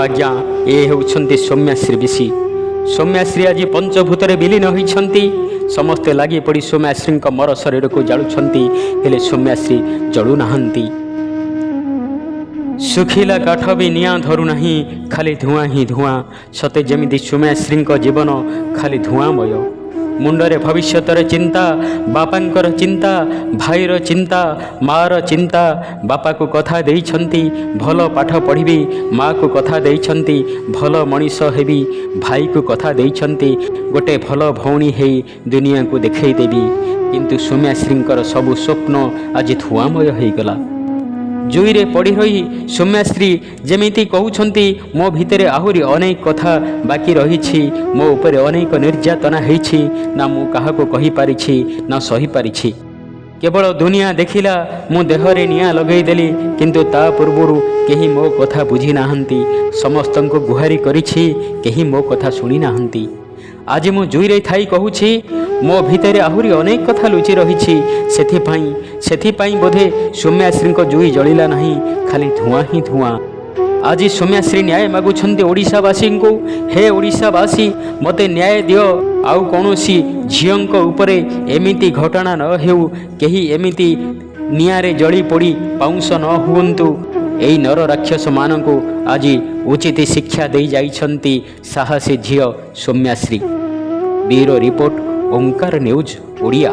आज्ञा ए होउछन्ति सौम्याश्री ऋषि। सौम्याश्री आज पंचभूतरे विलीन होइछन्ति। समस्ते लागि पड़ी सौम्याश्री मर शरीर को जालुछन्ति, हेले सौम्याश्री जलु नाहंती। सुखिला काठ भी निआं धरू नहीं, खाली धुआं ही धुआं। सते जेमिति सौम्याश्री जीवन खाली धुआंमय। मुंडरे भविष्यतर चिंता, बापांकर चिंता, भाईर चिंता, मार चिंता। बापा को कथा देइछन्ति भल पाठ पढ़िबी, माँ को कथा देइछन्ति भल मनीष हेबी, भाई को कथा देइछन्ति गोटे भल भौणी हेई दुनिया को देखई देबी। किंतु सौम्याश्रींकर सबु स्वप्न आज धुआंमय होइगला। जुईरे पड़ी रही सौम्याश्री जेमिति कहउछन्ति मो भितरे आहुरी अनेक कथा बाकी रही, मो उपरे अनेक निर्यातना हेछि, ना मु काहाको कहि पारिछि ना सही पारिछि। केवल दुनिया देखिला मु देहरे निआं लगई देली, किंतु ता पूर्वरु केही मो कथा बुझी नाहंती। समस्तंको गुहारी करिछि, केही मो कथा सुनी नाहंती। आज मु जुईरे थाई कहूछि मो भितरे आहुरी अनेक कथा लुचि रही। सेथिपाई बोधे सौम्याश्री जुई जलिला नहीं, खाली धुआं ही धुआं। आज सौम्याश्री न्याय मागुछन्ति ओडिशावासी को। हे ओडिशावासी, मते न्याय दियो। आउ कौनसी झियंक उपरे एमिति घटना न हेउ, केही एमिति निआरे जली पड़ी पाउंस न हुअन्तु। एई नर राक्षस मानकु आज उचित शिक्षा दे जाइछन्ति साहसी झियो सौम्याश्री। ब्यूरो रिपोर्ट ओंकार न्यूज ओडिया।